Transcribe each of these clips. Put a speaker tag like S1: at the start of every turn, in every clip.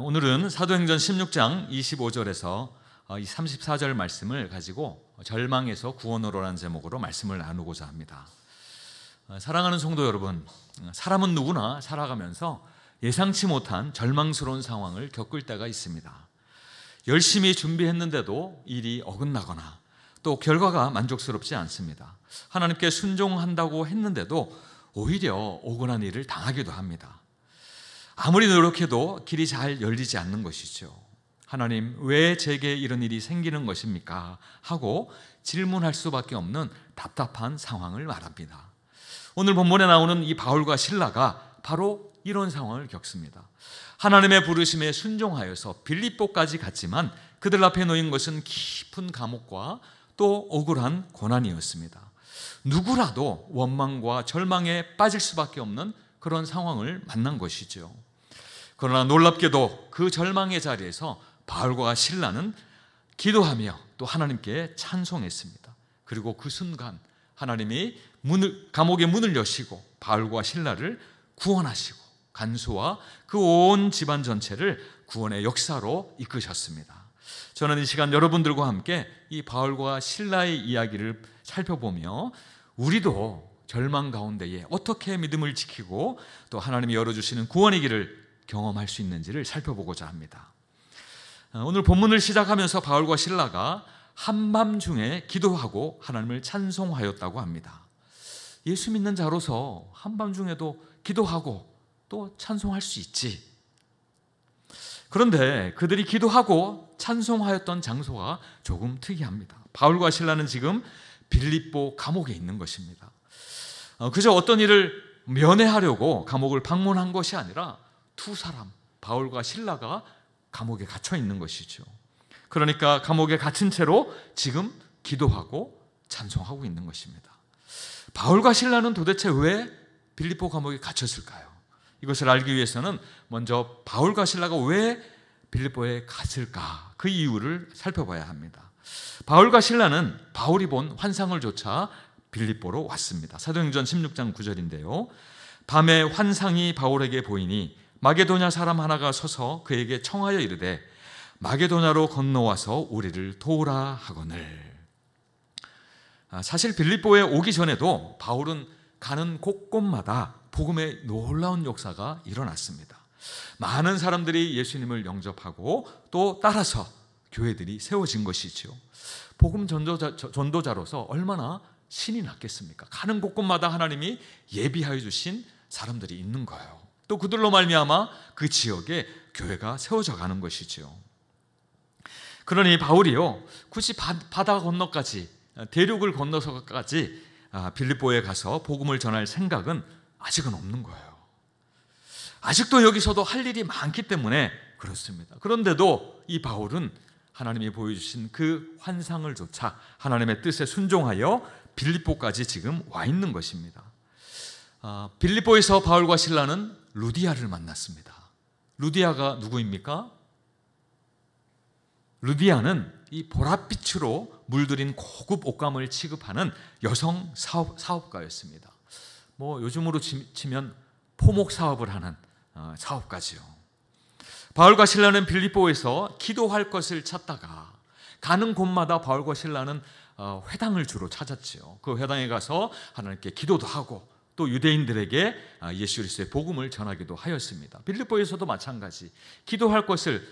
S1: 오늘은 사도행전 16장 25절에서 이 34절 말씀을 가지고 절망에서 구원으로라는 제목으로 말씀을 나누고자 합니다. 사랑하는 성도 여러분, 사람은 누구나 살아가면서 예상치 못한 절망스러운 상황을 겪을 때가 있습니다. 열심히 준비했는데도 일이 어긋나거나 또 결과가 만족스럽지 않습니다. 하나님께 순종한다고 했는데도 오히려 억울한 일을 당하기도 합니다. 아무리 노력해도 길이 잘 열리지 않는 것이죠. 하나님, 왜 제게 이런 일이 생기는 것입니까? 하고 질문할 수밖에 없는 답답한 상황을 말합니다. 오늘 본문에 나오는 이 바울과 실라가 바로 이런 상황을 겪습니다. 하나님의 부르심에 순종하여서 빌립보까지 갔지만 그들 앞에 놓인 것은 깊은 감옥과 또 억울한 고난이었습니다. 누구라도 원망과 절망에 빠질 수밖에 없는 그런 상황을 만난 것이죠. 그러나 놀랍게도 그 절망의 자리에서 바울과 실라는 기도하며 또 하나님께 찬송했습니다. 그리고 그 순간 하나님이 감옥의 문을 여시고 바울과 실라를 구원하시고 간수와 그 온 집안 전체를 구원의 역사로 이끄셨습니다. 저는 이 시간 여러분들과 함께 이 바울과 실라의 이야기를 살펴보며 우리도 절망 가운데에 어떻게 믿음을 지키고 또 하나님이 열어주시는 구원의 길을 경험할 수 있는지를 살펴보고자 합니다. 오늘 본문을 시작하면서 바울과 실라가 한밤중에 기도하고 하나님을 찬송하였다고 합니다. 예수 믿는 자로서 한밤중에도 기도하고 또 찬송할 수 있지. 그런데 그들이 기도하고 찬송하였던 장소가 조금 특이합니다. 바울과 실라는 지금 빌립보 감옥에 있는 것입니다. 그저 어떤 일을 면회하려고 감옥을 방문한 것이 아니라 두 사람, 바울과 실라가 감옥에 갇혀 있는 것이죠. 그러니까 감옥에 갇힌 채로 지금 기도하고 찬송하고 있는 것입니다. 바울과 실라는 도대체 왜 빌립보 감옥에 갇혔을까요? 이것을 알기 위해서는 먼저 바울과 실라가 왜 빌립보에 갔을까? 그 이유를 살펴봐야 합니다. 바울과 실라는 바울이 본 환상을 조차 빌립보로 왔습니다. 사도행전 16장 9절인데요. 밤에 환상이 바울에게 보이니 마게도냐 사람 하나가 서서 그에게 청하여 이르되 마게도냐로 건너와서 우리를 도우라 하거늘. 사실 빌립보에 오기 전에도 바울은 가는 곳곳마다 복음의 놀라운 역사가 일어났습니다. 많은 사람들이 예수님을 영접하고 또 따라서 교회들이 세워진 것이죠. 복음 전도자로서 얼마나 신이 났겠습니까? 가는 곳곳마다 하나님이 예비하여 주신 사람들이 있는 거예요. 또 그들로 말미암아 그 지역에 교회가 세워져 가는 것이죠. 그러니 바울이요, 굳이 바다 건너까지, 대륙을 건너서까지 빌립보에 가서 복음을 전할 생각은 아직은 없는 거예요. 아직도 여기서도 할 일이 많기 때문에 그렇습니다. 그런데도 이 바울은 하나님이 보여주신 그 환상을 조차 하나님의 뜻에 순종하여 빌립보까지 지금 와 있는 것입니다. 빌립보에서 바울과 실라는 루디아를 만났습니다. 루디아가 누구입니까? 루디아는 이 보랏빛으로 물들인 고급 옷감을 취급하는 여성 사업가였습니다. 요즘으로 치면 포목 사업을 하는 사업가지요. 바울과 실라는 빌립보에서 기도할 것을 찾다가 가는 곳마다 바울과 실라는 회당을 주로 찾았지요. 그 회당에 가서 하나님께 기도도 하고 또 유대인들에게 예수 그리스도의 복음을 전하기도 하였습니다. 빌립보에서도 마찬가지 기도할 것을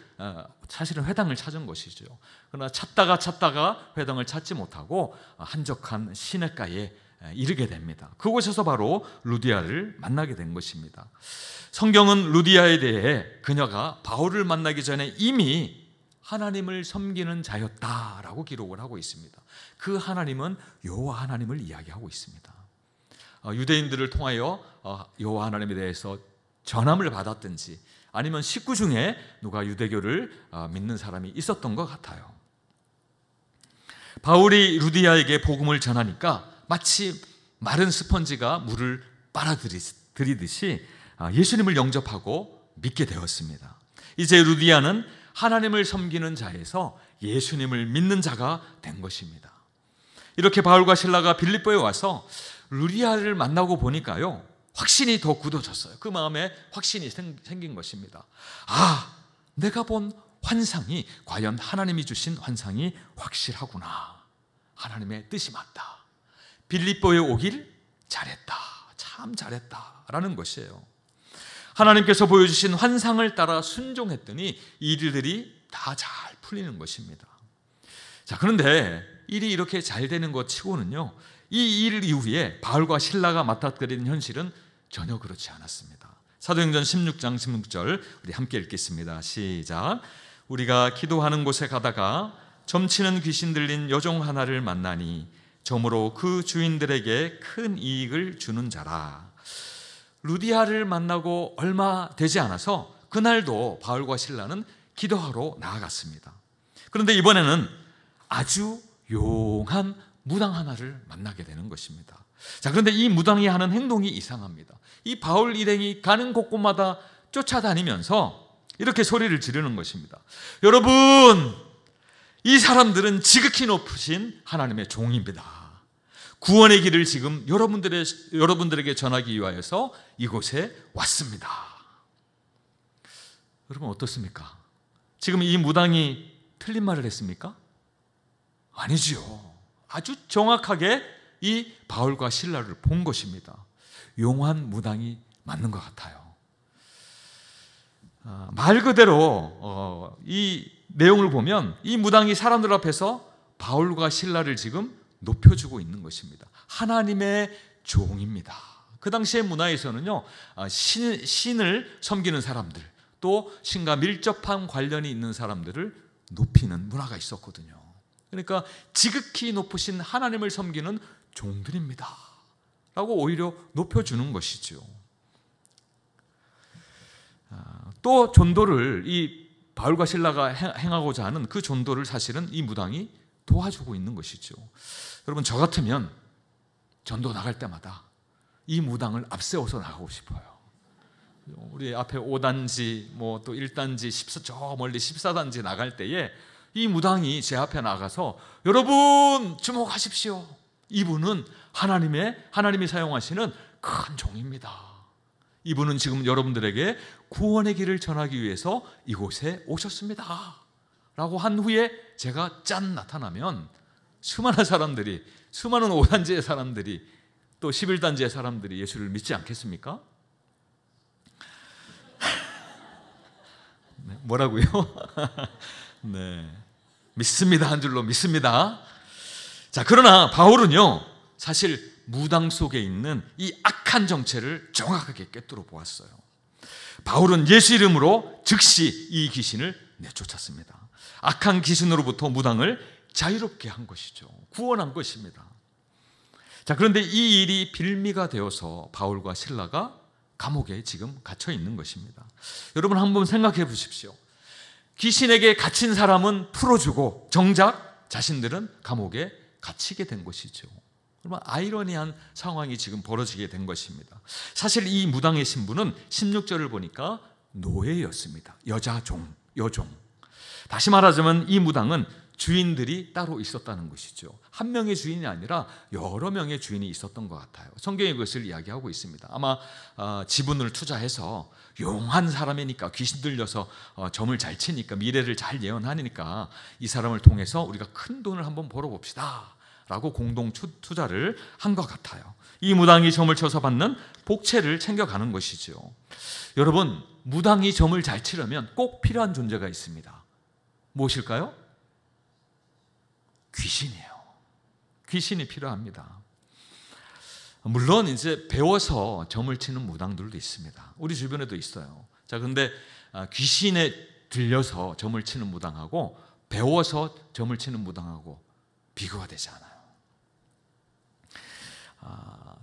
S1: 사실은 회당을 찾은 것이죠. 그러나 찾다가 회당을 찾지 못하고 한적한 시냇가에 이르게 됩니다. 그곳에서 바로 루디아를 만나게 된 것입니다. 성경은 루디아에 대해 그녀가 바울을 만나기 전에 이미 하나님을 섬기는 자였다라고 기록을 하고 있습니다. 그 하나님은 여호와 하나님을 이야기하고 있습니다. 유대인들을 통하여 여호와 하나님에 대해서 전함을 받았든지 아니면 식구 중에 누가 유대교를 믿는 사람이 있었던 것 같아요. 바울이 루디아에게 복음을 전하니까 마치 마른 스펀지가 물을 빨아들이듯이 예수님을 영접하고 믿게 되었습니다. 이제 루디아는 하나님을 섬기는 자에서 예수님을 믿는 자가 된 것입니다. 이렇게 바울과 실라가 빌립보에 와서 루디아를 만나고 보니까요, 확신이 더 굳어졌어요. 그 마음에 확신이 생긴 것입니다. 내가 본 환상이 과연 하나님이 주신 환상이 확실하구나. 하나님의 뜻이 맞다. 빌립보에 오길 잘했다. 참 잘했다. 라는 것이에요. 하나님께서 보여주신 환상을 따라 순종했더니 이 일들이 다 잘 풀리는 것입니다. 자, 그런데 일이 이렇게 잘 되는 것 치고는요, 이 일 이후에 바울과 실라가 맞닥뜨리는 현실은 전혀 그렇지 않았습니다. 사도행전 16장 16절 우리 함께 읽겠습니다. 시작. 우리가 기도하는 곳에 가다가 점치는 귀신 들린 여종 하나를 만나니 점으로 그 주인들에게 큰 이익을 주는 자라. 루디아를 만나고 얼마 되지 않아서 그날도 바울과 실라는 기도하러 나아갔습니다. 그런데 이번에는 아주 용한 무당 하나를 만나게 되는 것입니다. 자, 그런데 이 무당이 하는 행동이 이상합니다. 이 바울 일행이 가는 곳곳마다 쫓아다니면서 이렇게 소리를 지르는 것입니다. 여러분, 이 사람들은 지극히 높으신 하나님의 종입니다. 구원의 길을 지금 여러분들에게 전하기 위하여서 이곳에 왔습니다. 여러분 어떻습니까? 지금 이 무당이 틀린 말을 했습니까? 아니지요. 아주 정확하게 이 바울과 실라를 본 것입니다. 용한 무당이 맞는 것 같아요. 말 그대로 이 내용을 보면 이 무당이 사람들 앞에서 바울과 실라를 지금 높여주고 있는 것입니다. 하나님의 종입니다. 그 당시의 문화에서는요, 신을 섬기는 사람들, 또 신과 밀접한 관련이 있는 사람들을 높이는 문화가 있었거든요. 그러니까 지극히 높으신 하나님을 섬기는 종들입니다 라고 오히려 높여주는 것이죠. 또 전도를 이 바울과 실라가 행하고자 하는 그 전도를 사실은 이 무당이 도와주고 있는 것이죠. 여러분, 저 같으면 전도 나갈 때마다 이 무당을 앞세워서 나가고 싶어요. 우리 앞에 5단지, 뭐 또 1단지, 저 멀리 14단지 나갈 때에 이 무당이 제 앞에 나가서 여러분 주목하십시오. 이분은 하나님이 사용하시는 큰 종입니다. 이분은 지금 여러분들에게 구원의 길을 전하기 위해서 이곳에 오셨습니다 라고 한 후에 제가 짠 나타나면 수많은 5단지의 사람들이 또 11단지의 사람들이 예수를 믿지 않겠습니까? 네, 뭐라고요? 네, 믿습니다. 한 줄로 믿습니다. 자, 그러나 바울은요, 사실 무당 속에 있는 이 악한 정체를 정확하게 꿰뚫어 보았어요. 바울은 예수 이름으로 즉시 이 귀신을 내쫓았습니다. 악한 귀신으로부터 무당을 자유롭게 한 것이죠. 구원한 것입니다. 자, 그런데 이 일이 빌미가 되어서 바울과 실라가 감옥에 지금 갇혀 있는 것입니다. 여러분 한번 생각해 보십시오. 귀신에게 갇힌 사람은 풀어주고 정작 자신들은 감옥에 갇히게 된 것이죠. 그러면 아이러니한 상황이 지금 벌어지게 된 것입니다. 사실 이 무당의 신분은 16절을 보니까 노예였습니다. 여종. 다시 말하자면 이 무당은 주인들이 따로 있었다는 것이죠. 한 명의 주인이 아니라 여러 명의 주인이 있었던 것 같아요. 성경이 그것을 이야기하고 있습니다. 아마 지분을 투자해서 용한 사람이니까, 귀신 들려서 점을 잘 치니까, 미래를 잘 예언하니까 이 사람을 통해서 우리가 큰 돈을 한번 벌어봅시다 라고 공동 투자를 한 것 같아요. 이 무당이 점을 쳐서 받는 복채를 챙겨가는 것이죠. 여러분, 무당이 점을 잘 치려면 꼭 필요한 존재가 있습니다. 무엇일까요? 귀신이에요. 귀신이 필요합니다. 물론 이제 배워서 점을 치는 무당들도 있습니다. 우리 주변에도 있어요. 자, 근데 귀신에 들려서 점을 치는 무당하고 배워서 점을 치는 무당하고 비교가 되지 않아요.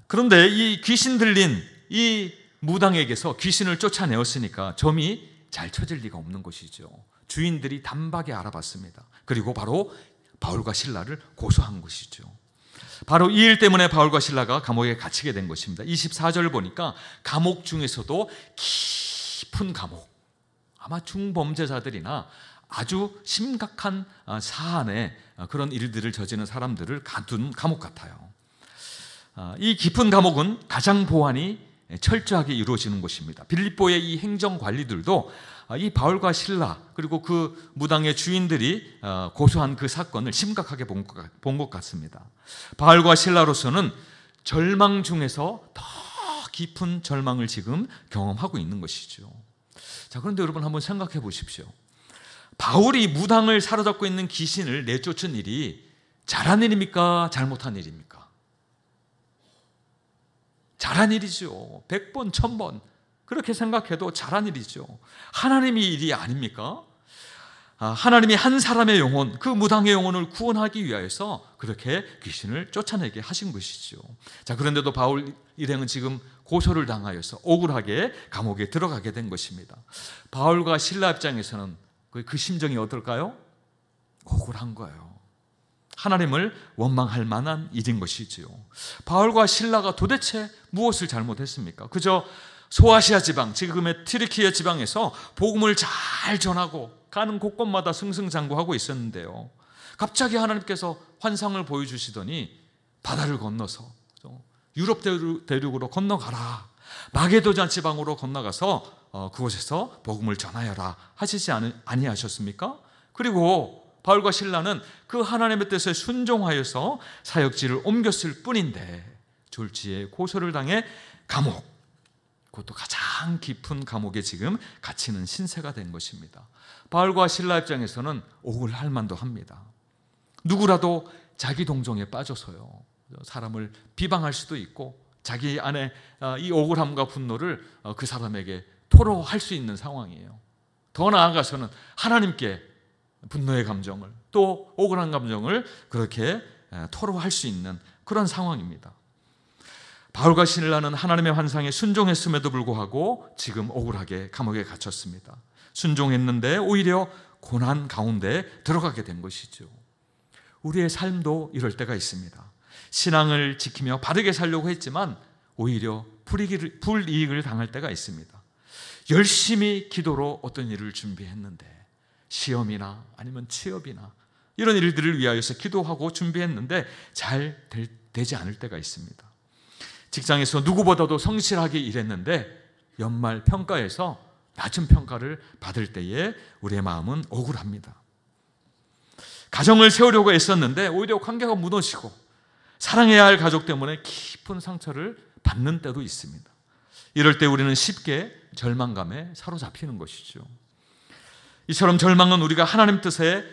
S1: 그런데 이 귀신 들린 이 무당에게서 귀신을 쫓아내었으니까 점이 잘 쳐질 리가 없는 것이죠. 주인들이 단박에 알아봤습니다. 그리고 바로 바울과 실라를 고소한 것이죠. 바로 이 일 때문에 바울과 실라가 감옥에 갇히게 된 것입니다. 24절을 보니까 감옥 중에서도 깊은 감옥, 아마 중범죄자들이나 아주 심각한 사안의 그런 일들을 저지른 사람들을 가둔 감옥 같아요. 이 깊은 감옥은 가장 보안이 철저하게 이루어지는 곳입니다. 빌립보의 이 행정 관리들도 이 바울과 실라 그리고 그 무당의 주인들이 고소한 그 사건을 심각하게 본 것 같습니다. 바울과 실라로서는 절망 중에서 더 깊은 절망을 지금 경험하고 있는 것이죠. 자, 그런데 여러분 한번 생각해 보십시오. 바울이 무당을 사로잡고 있는 귀신을 내쫓은 일이 잘한 일입니까? 잘못한 일입니까? 잘한 일이죠. 100번, 1000번 그렇게 생각해도 잘한 일이죠. 하나님의 일이 아닙니까? 하나님이 한 사람의 영혼, 그 무당의 영혼을 구원하기 위하여서 그렇게 귀신을 쫓아내게 하신 것이죠. 자, 그런데도 바울 일행은 지금 고소를 당하여서 억울하게 감옥에 들어가게 된 것입니다. 바울과 실라 입장에서는 그 심정이 어떨까요? 억울한 거예요. 하나님을 원망할 만한 일인 것이지요. 바울과 실라가 도대체 무엇을 잘못했습니까? 그저 소아시아 지방, 지금의 튀르키예 지방에서 복음을 잘 전하고 가는 곳곳마다 승승장구하고 있었는데요. 갑자기 하나님께서 환상을 보여주시더니 바다를 건너서 유럽 대륙으로 건너가라, 마게도냐 지방으로 건너가서 그곳에서 복음을 전하여라 하시지 아니하셨습니까? 그리고 바울과 실라는 그 하나님의 뜻에 순종하여서 사역지를 옮겼을 뿐인데 졸지에 고소를 당해 감옥, 그것도 가장 깊은 감옥에 지금 갇히는 신세가 된 것입니다. 바울과 실라 입장에서는 억울할 만도 합니다. 누구라도 자기 동정에 빠져서요, 사람을 비방할 수도 있고 자기 안에 이 억울함과 분노를 그 사람에게 토로할 수 있는 상황이에요. 더 나아가서는 하나님께 분노의 감정을, 또 억울한 감정을 그렇게 토로할 수 있는 그런 상황입니다. 바울과 실라는 하나님의 환상에 순종했음에도 불구하고 지금 억울하게 감옥에 갇혔습니다. 순종했는데 오히려 고난 가운데 들어가게 된 것이죠. 우리의 삶도 이럴 때가 있습니다. 신앙을 지키며 바르게 살려고 했지만 오히려 불이익을 당할 때가 있습니다. 열심히 기도로 어떤 일을 준비했는데, 시험이나 아니면 취업이나 이런 일들을 위하여서 기도하고 준비했는데 잘 되지 않을 때가 있습니다. 직장에서 누구보다도 성실하게 일했는데 연말 평가에서 낮은 평가를 받을 때에 우리의 마음은 억울합니다. 가정을 세우려고 애썼는데 오히려 관계가 무너지고 사랑해야 할 가족 때문에 깊은 상처를 받는 때도 있습니다. 이럴 때 우리는 쉽게 절망감에 사로잡히는 것이죠. 이처럼 절망은 우리가 하나님 뜻에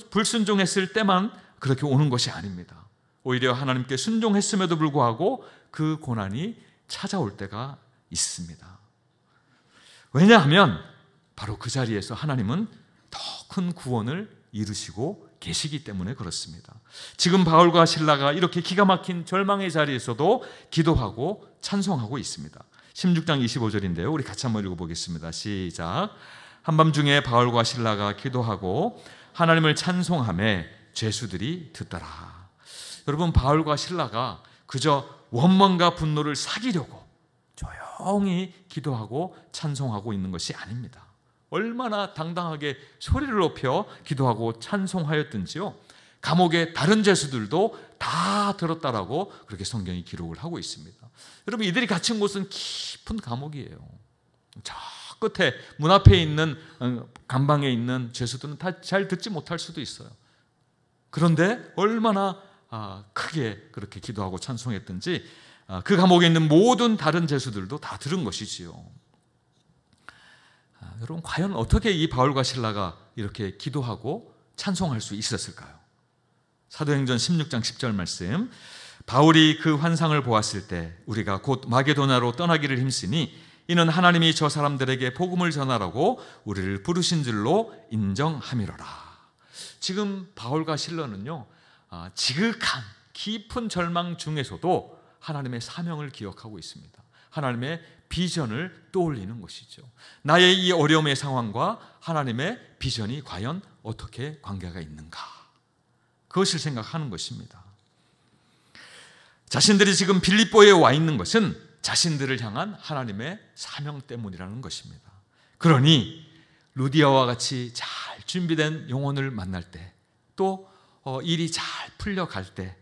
S1: 불순종했을 때만 그렇게 오는 것이 아닙니다. 오히려 하나님께 순종했음에도 불구하고 그 고난이 찾아올 때가 있습니다. 왜냐하면 바로 그 자리에서 하나님은 더 큰 구원을 이루시고 계시기 때문에 그렇습니다. 지금 바울과 실라가 이렇게 기가 막힌 절망의 자리에서도 기도하고 찬송하고 있습니다. 16장 25절인데요. 우리 같이 한번 읽어보겠습니다. 시작. 한밤중에 바울과 실라가 기도하고 하나님을 찬송하며 죄수들이 듣더라. 여러분, 바울과 실라가 그저 원망과 분노를 사기려고 조용히 기도하고 찬송하고 있는 것이 아닙니다. 얼마나 당당하게 소리를 높여 기도하고 찬송하였든지요, 감옥의 다른 죄수들도 다 들었다라고 그렇게 성경이 기록을 하고 있습니다. 여러분, 이들이 갇힌 곳은 깊은 감옥이에요. 저 끝에 문 앞에 있는 감방에 있는 죄수들은 다 잘 듣지 못할 수도 있어요. 그런데 얼마나 크게 그렇게 기도하고 찬송했든지 그 감옥에 있는 모든 다른 죄수들도 다 들은 것이지요. 여러분, 과연 어떻게 이 바울과 실라가 이렇게 기도하고 찬송할 수 있었을까요? 사도행전 16장 10절 말씀, 바울이 그 환상을 보았을 때 우리가 곧 마게도냐로 떠나기를 힘쓰니 이는 하나님이 저 사람들에게 복음을 전하라고 우리를 부르신 줄로 인정함이로라. 지금 바울과 실라는요, 지극한 깊은 절망 중에서도 하나님의 사명을 기억하고 있습니다. 하나님의 비전을 떠올리는 것이죠. 나의 이 어려움의 상황과 하나님의 비전이 과연 어떻게 관계가 있는가, 그것을 생각하는 것입니다. 자신들이 지금 빌립보에 와 있는 것은 자신들을 향한 하나님의 사명 때문이라는 것입니다. 그러니 루디아와 같이 잘 준비된 영혼을 만날 때, 또 일이 잘 풀려갈 때,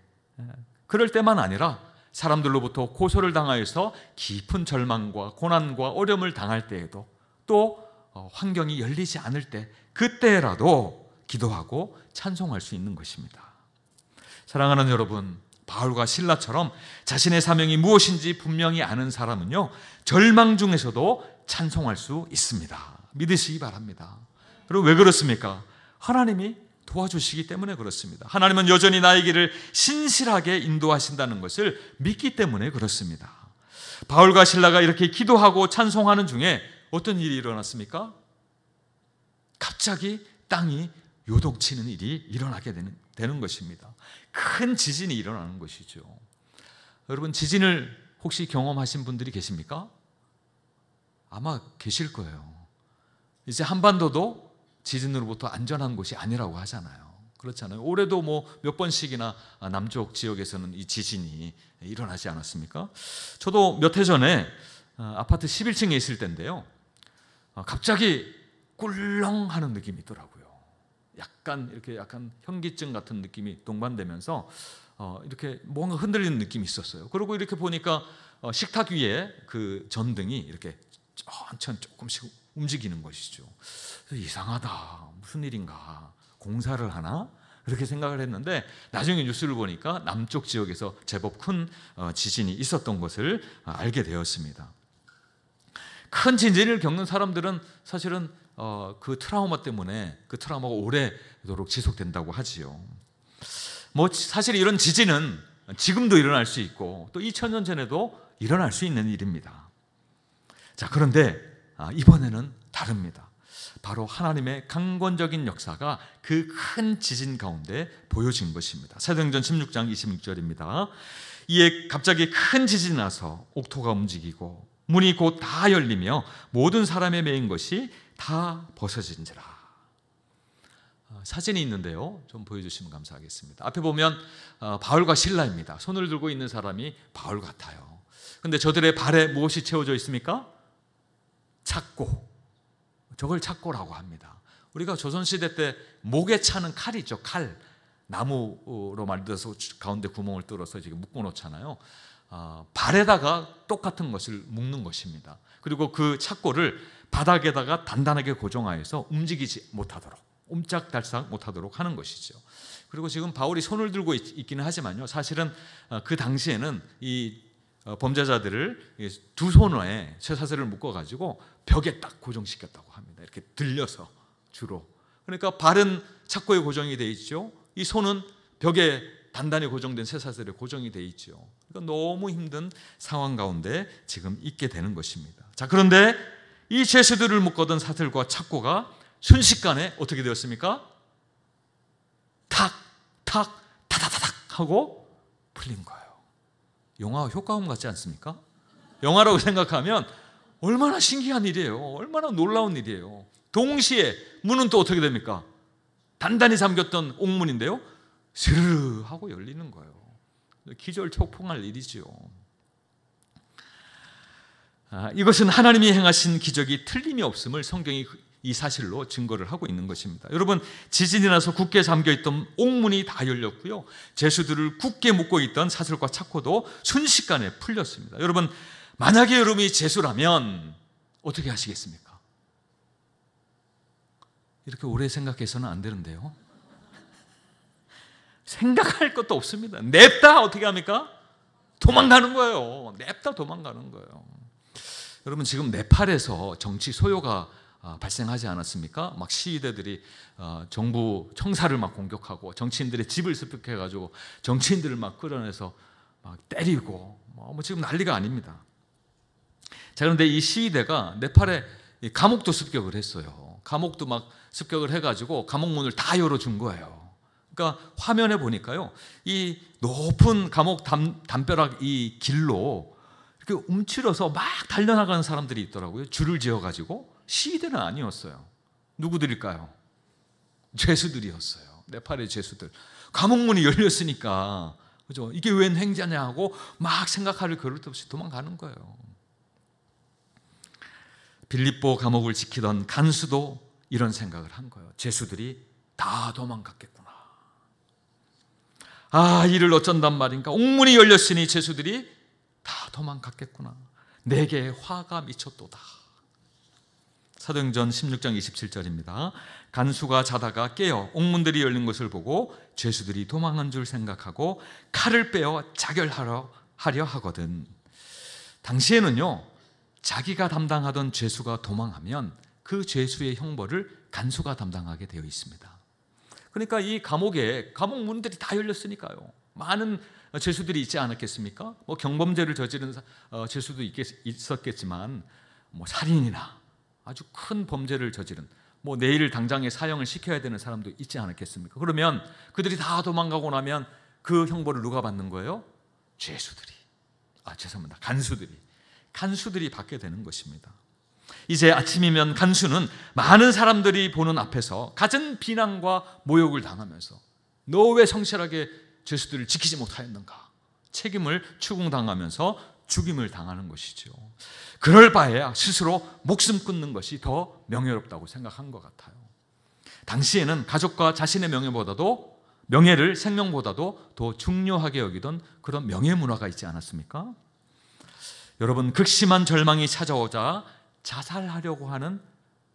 S1: 그럴 때만 아니라 사람들로부터 고소를 당하여서 깊은 절망과 고난과 어려움을 당할 때에도 또 환경이 열리지 않을 때 그때라도 기도하고 찬송할 수 있는 것입니다. 사랑하는 여러분, 바울과 실라처럼 자신의 사명이 무엇인지 분명히 아는 사람은요, 절망 중에서도 찬송할 수 있습니다. 믿으시기 바랍니다. 그리고 왜 그렇습니까? 하나님이 도와주시기 때문에 그렇습니다. 하나님은 여전히 나의 길을 신실하게 인도하신다는 것을 믿기 때문에 그렇습니다. 바울과 실라가 이렇게 기도하고 찬송하는 중에 어떤 일이 일어났습니까? 갑자기 땅이 요동치는 일이 일어나게 되는 것입니다. 큰 지진이 일어나는 것이죠. 여러분, 지진을 혹시 경험하신 분들이 계십니까? 아마 계실 거예요. 이제 한반도도 지진으로부터 안전한 곳이 아니라고 하잖아요. 그렇잖아요. 올해도 뭐 몇 번씩이나 남쪽 지역에서는 이 지진이 일어나지 않았습니까? 저도 몇 해 전에 아파트 11층에 있을 때인데요, 갑자기 꿀렁하는 느낌이 있더라고요. 약간 현기증 같은 느낌이 동반되면서 이렇게 뭔가 흔들리는 느낌이 있었어요. 그리고 이렇게 보니까 식탁 위에 그 전등이 이렇게 천천히 조금씩 움직이는 것이죠. 이상하다, 무슨 일인가, 공사를 하나? 그렇게 생각을 했는데 나중에 뉴스를 보니까 남쪽 지역에서 제법 큰 지진이 있었던 것을 알게 되었습니다. 큰 지진을 겪는 사람들은 사실은 그 트라우마 때문에 그 트라우마가 오래도록 지속된다고 하지요. 뭐 사실 이런 지진은 지금도 일어날 수 있고 또 2000년 전에도 일어날 수 있는 일입니다. 자, 그런데 이번에는 다릅니다. 바로 하나님의 강권적인 역사가 그 큰 지진 가운데 보여진 것입니다. 사도행전 16장 26절입니다. 이에 갑자기 큰 지진이 나서 옥토가 움직이고 문이 곧 다 열리며 모든 사람의 매인 것이 다 벗어진지라. 사진이 있는데요, 좀 보여주시면 감사하겠습니다. 앞에 보면 바울과 실라입니다. 손을 들고 있는 사람이 바울 같아요. 그런데 저들의 발에 무엇이 채워져 있습니까? 착고. 저걸 착고라고 합니다. 우리가 조선시대 때 목에 차는 칼이 있죠. 칼. 나무로 만들어서 가운데 구멍을 뚫어서 지금 묶어놓잖아요. 발에다가 똑같은 것을 묶는 것입니다. 그리고 그 착고를 바닥에다가 단단하게 고정하여서 움직이지 못하도록, 옴짝달싹 못하도록 하는 것이죠. 그리고 지금 바울이 손을 들고 있기는 하지만요, 사실은 그 당시에는 이 범죄자들을 두 손에 쇠사슬을 묶어가지고 벽에 딱 고정시켰다고 합니다. 이렇게 들려서 주로. 그러니까 발은 착고에 고정이 돼 있죠. 이 손은 벽에 단단히 고정된 쇠사슬에 고정이 돼 있죠. 그러니까 너무 힘든 상황 가운데 지금 있게 되는 것입니다. 자, 그런데 이 죄수들을 묶었던 사슬과 착고가 순식간에 어떻게 되었습니까? 탁, 탁, 타다다닥 하고 풀린 거예요. 영화 효과음 같지 않습니까? 영화라고 생각하면 얼마나 신기한 일이에요. 얼마나 놀라운 일이에요. 동시에 문은 또 어떻게 됩니까? 단단히 잠겼던 옥문인데요, 스르르 하고 열리는 거예요. 기절초풍할 일이죠. 이것은 하나님이 행하신 기적이 틀림이 없음을 성경이 이 사실로 증거를 하고 있는 것입니다. 여러분, 지진이 나서 굳게 잠겨있던 옥문이 다 열렸고요, 죄수들을 굳게 묶고 있던 사슬과 착고도 순식간에 풀렸습니다. 여러분, 만약에 여러분이 죄수라면 어떻게 하시겠습니까? 이렇게 오래 생각해서는 안 되는데요, 생각할 것도 없습니다. 냅다 어떻게 합니까? 도망가는 거예요. 냅다 도망가는 거예요. 여러분, 지금 네팔에서 정치 소요가 발생하지 않았습니까? 막 시위대들이 정부 청사를 막 공격하고 정치인들의 집을 습격해가지고 정치인들을 막 끌어내서 막 때리고 뭐 지금 난리가 아닙니다. 자, 그런데 이 시위대가 네팔에 감옥도 습격을 했어요. 감옥도 막 습격을 해가지고 감옥 문을 다 열어준 거예요. 그러니까 화면에 보니까요, 이 높은 감옥 담벼락 이 길로 이렇게 움츠려서 막 달려나가는 사람들이 있더라고요. 줄을 지어가지고. 시위대는 아니었어요. 누구들일까요? 죄수들이었어요. 네팔의 죄수들. 감옥 문이 열렸으니까, 그죠? 이게 웬 행자냐 하고 막 생각할 겨를도 없이 도망가는 거예요. 빌립보 감옥을 지키던 간수도 이런 생각을 한 거예요. 죄수들이 다 도망갔겠구나. 이를 어쩐단 말인가. 옥문이 열렸으니 죄수들이 다 도망갔겠구나. 내게 화가 미쳤도다. 사도행전 16장 27절입니다. 간수가 자다가 깨어 옥문들이 열린 것을 보고 죄수들이 도망한 줄 생각하고 칼을 빼어 자결하려 하거든. 당시에는요, 자기가 담당하던 죄수가 도망하면 그 죄수의 형벌을 간수가 담당하게 되어 있습니다. 그러니까 이 감옥에 감옥 문들이 다 열렸으니까요, 많은 죄수들이 있지 않았겠습니까? 경범죄를 저지른 죄수도 있었겠지만, 살인이나 아주 큰 범죄를 저지른, 내일 당장에 사형을 시켜야 되는 사람도 있지 않았겠습니까? 그러면 그들이 다 도망가고 나면 그 형벌을 누가 받는 거예요? 간수들이 받게 되는 것입니다. 이제 아침이면 간수는 많은 사람들이 보는 앞에서 갖은 비난과 모욕을 당하면서 너 왜 성실하게 죄수들을 지키지 못하였는가? 책임을 추궁당하면서 죽임을 당하는 것이죠. 그럴 바에야 스스로 목숨 끊는 것이 더 명예롭다고 생각한 것 같아요. 당시에는 가족과 자신의 명예를 생명보다도 더 중요하게 여기던 그런 명예 문화가 있지 않았습니까? 여러분, 극심한 절망이 찾아오자 자살하려고 하는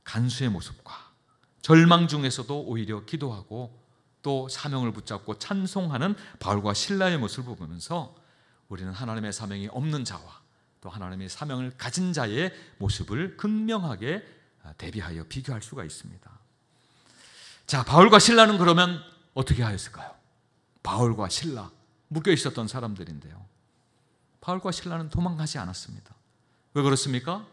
S1: 간수의 모습과 절망 중에서도 오히려 기도하고 또 사명을 붙잡고 찬송하는 바울과 실라의 모습을 보면서 우리는 하나님의 사명이 없는 자와 또 하나님의 사명을 가진 자의 모습을 극명하게 대비하여 비교할 수가 있습니다. 자, 바울과 실라는 그러면 어떻게 하였을까요? 바울과 실라, 묶여 있었던 사람들인데요, 바울과 실라는 도망가지 않았습니다. 왜 그렇습니까?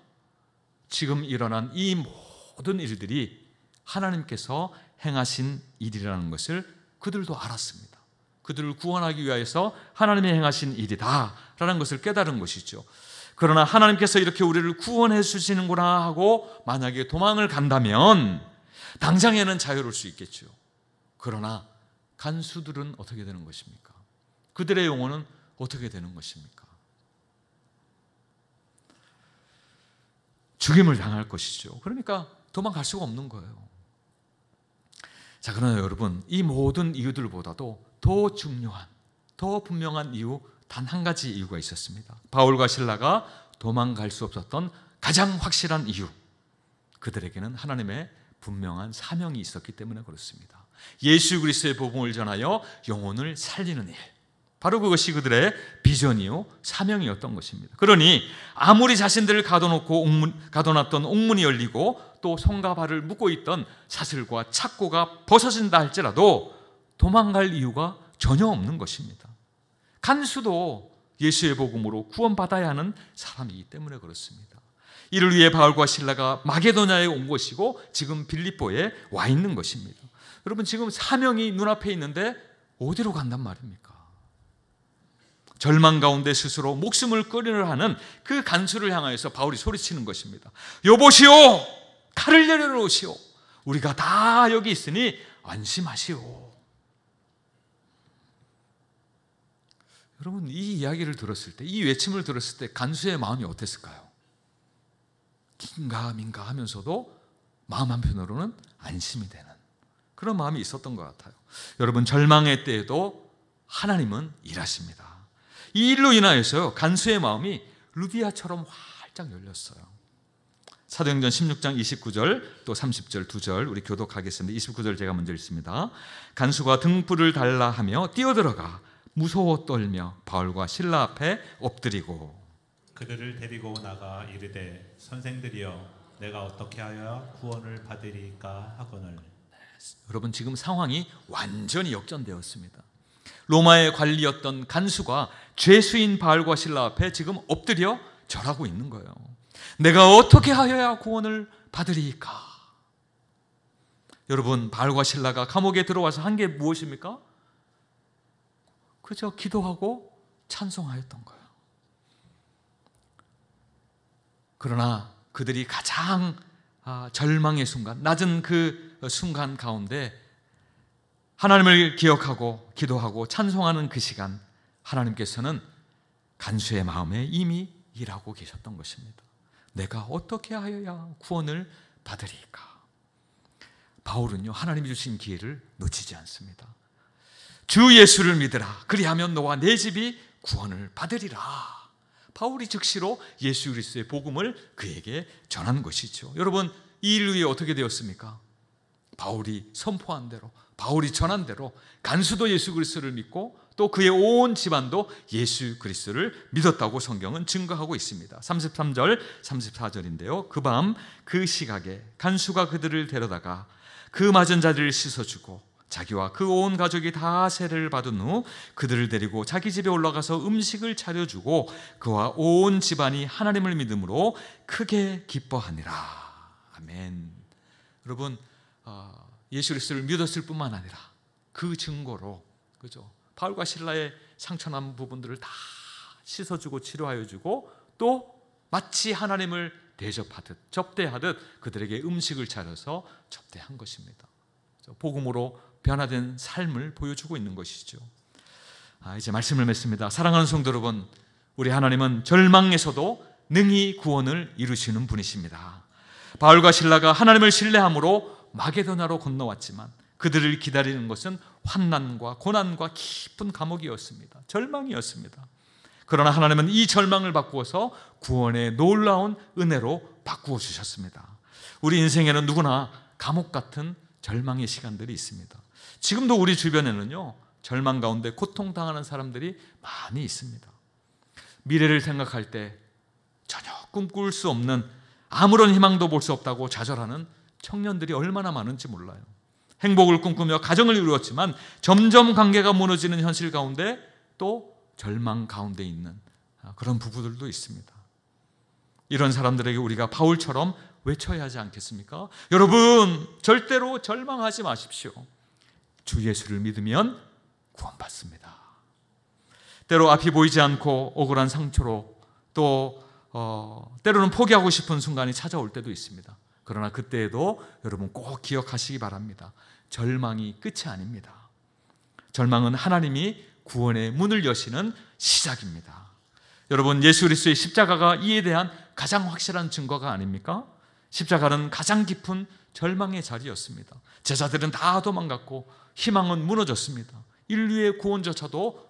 S1: 지금 일어난 이 모든 일들이 하나님께서 행하신 일이라는 것을 그들도 알았습니다. 그들을 구원하기 위해서 하나님이 행하신 일이다라는 것을 깨달은 것이죠. 그러나 하나님께서 이렇게 우리를 구원해 주시는구나 하고 만약에 도망을 간다면 당장에는 자유로울 수 있겠죠. 그러나 간수들은 어떻게 되는 것입니까? 그들의 영혼은 어떻게 되는 것입니까? 죽임을 당할 것이죠. 그러니까 도망갈 수가 없는 거예요. 자, 그러나 여러분, 이 모든 이유들보다도 더 중요한, 더 분명한 이유, 단 한 가지 이유가 있었습니다. 바울과 실라가 도망갈 수 없었던 가장 확실한 이유, 그들에게는 하나님의 분명한 사명이 있었기 때문에 그렇습니다. 예수 그리스도의 복음을 전하여 영혼을 살리는 일, 바로 그것이 그들의 비전이요 사명이었던 것입니다. 그러니 아무리 자신들을 가둬놨던 옥문이 열리고 또 손과 발을 묶고 있던 사슬과 착고가 벗어진다 할지라도 도망갈 이유가 전혀 없는 것입니다. 간수도 예수의 복음으로 구원받아야 하는 사람이기 때문에 그렇습니다. 이를 위해 바울과 실라가 마게도냐에 온 것이고 지금 빌립보에 와 있는 것입니다. 여러분, 지금 사명이 눈앞에 있는데 어디로 간단 말입니까? 절망 가운데 스스로 목숨을 끊으려 하는 그 간수를 향하여서 바울이 소리치는 것입니다. 여보시오, 칼을 내려놓으시오. 우리가 다 여기 있으니 안심하시오. 여러분, 이 이야기를 들었을 때, 이 외침을 들었을 때 간수의 마음이 어땠을까요? 긴가민가 하면서도 마음 한편으로는 안심이 되는 그런 마음이 있었던 것 같아요. 여러분, 절망의 때에도 하나님은 일하십니다. 이 일로 인하여서 간수의 마음이 루디아처럼 활짝 열렸어요. 사도행전 16장 29절 또 30절 2절 우리 교독하겠습니다. 29절 제가 먼저 읽습니다. 간수가 등불을 달라 하며 뛰어들어가 무서워 떨며 바울과 실라 앞에 엎드리고
S2: 그들을 데리고 나가 이르되 선생들이여 내가 어떻게 하여야 구원을 받으리까 하거늘.
S1: 여러분, 지금 상황이 완전히 역전되었습니다. 로마의 관리였던 간수가 죄수인 바울과 실라 앞에 지금 엎드려 절하고 있는 거예요. 내가 어떻게 하여야 구원을 받으리까? 여러분, 바울과 실라가 감옥에 들어와서 한 게 무엇입니까? 그저 기도하고 찬송하였던 거예요. 그러나 그들이 가장 절망의 순간, 낮은 그 순간 가운데 하나님을 기억하고 기도하고 찬송하는 그 시간, 하나님께서는 간수의 마음에 이미 일하고 계셨던 것입니다. 내가 어떻게 하여야 구원을 받으리까? 바울은요, 하나님이 주신 기회를 놓치지 않습니다. 주 예수를 믿으라. 그리하면 너와 내 집이 구원을 받으리라. 바울이 즉시로 예수 그리스도의 복음을 그에게 전한 것이죠. 여러분, 이 일 위에 어떻게 되었습니까? 바울이 선포한 대로, 바울이 전한 대로 간수도 예수 그리스도를 믿고 또 그의 온 집안도 예수 그리스도를 믿었다고 성경은 증거하고 있습니다. 33절, 34절인데요. 그 밤 그 시각에 간수가 그들을 데려다가 그 맞은 자리를 씻어주고 자기와 그 온 가족이 다 세례를 받은 후 그들을 데리고 자기 집에 올라가서 음식을 차려주고 그와 온 집안이 하나님을 믿음으로 크게 기뻐하니라. 아멘. 여러분, 예수 그리스도를 믿었을 뿐만 아니라 그 증거로, 그죠? 바울과 실라의 상처난 부분들을 다 씻어주고 치료하여주고 또 마치 하나님을 대접하듯 접대하듯 그들에게 음식을 차려서 접대한 것입니다. 복음으로 변화된 삶을 보여주고 있는 것이죠. 이제 말씀을 맺습니다. 사랑하는 성도 여러분, 우리 하나님은 절망에서도 능히 구원을 이루시는 분이십니다. 바울과 실라가 하나님을 신뢰함으로 마게도나로 건너왔지만 그들을 기다리는 것은 환난과 고난과 깊은 감옥이었습니다. 절망이었습니다. 그러나 하나님은 이 절망을 바꾸어서 구원의 놀라운 은혜로 바꾸어 주셨습니다. 우리 인생에는 누구나 감옥 같은 절망의 시간들이 있습니다. 지금도 우리 주변에는요, 절망 가운데 고통당하는 사람들이 많이 있습니다. 미래를 생각할 때 전혀 꿈꿀 수 없는, 아무런 희망도 볼 수 없다고 좌절하는 청년들이 얼마나 많은지 몰라요. 행복을 꿈꾸며 가정을 이루었지만 점점 관계가 무너지는 현실 가운데 또 절망 가운데 있는 그런 부부들도 있습니다. 이런 사람들에게 우리가 바울처럼 외쳐야 하지 않겠습니까? 여러분, 절대로 절망하지 마십시오. 주 예수를 믿으면 구원받습니다. 때로 앞이 보이지 않고 억울한 상처로 또 때로는 포기하고 싶은 순간이 찾아올 때도 있습니다. 그러나 그때에도 여러분 꼭 기억하시기 바랍니다. 절망이 끝이 아닙니다. 절망은 하나님이 구원의 문을 여시는 시작입니다. 여러분, 예수 그리스도의 십자가가 이에 대한 가장 확실한 증거가 아닙니까? 십자가는 가장 깊은 절망의 자리였습니다. 제자들은 다 도망갔고 희망은 무너졌습니다. 인류의 구원조차도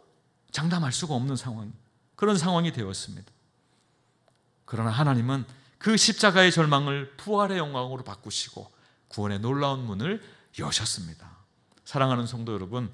S1: 장담할 수가 없는 상황, 그런 상황이 되었습니다. 그러나 하나님은 그 십자가의 절망을 부활의 영광으로 바꾸시고 구원의 놀라운 문을 여셨습니다. 사랑하는 성도 여러분,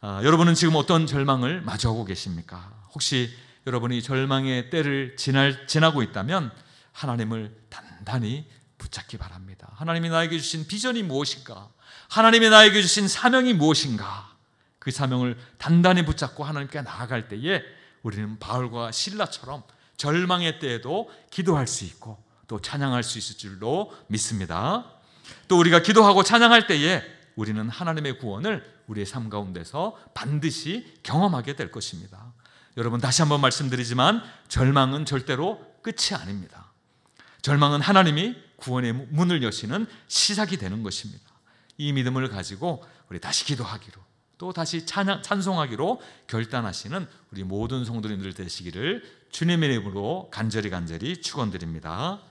S1: 여러분은 지금 어떤 절망을 마주하고 계십니까? 혹시 여러분이 절망의 때를 지나고 있다면 하나님을 단단히 붙잡기 바랍니다. 하나님이 나에게 주신 비전이 무엇인가? 하나님이 나에게 주신 사명이 무엇인가? 그 사명을 단단히 붙잡고 하나님께 나아갈 때에 우리는 바울과 실라처럼 절망의 때에도 기도할 수 있고 또 찬양할 수 있을 줄로 믿습니다. 또 우리가 기도하고 찬양할 때에 우리는 하나님의 구원을 우리의 삶 가운데서 반드시 경험하게 될 것입니다. 여러분, 다시 한번 말씀드리지만 절망은 절대로 끝이 아닙니다. 절망은 하나님이 구원의 문을 여시는 시작이 되는 것입니다. 이 믿음을 가지고 우리 다시 기도하기로 또 다시 찬송하기로 결단하시는 우리 모든 성도님들 되시기를 주님의 이름으로 간절히 축원드립니다.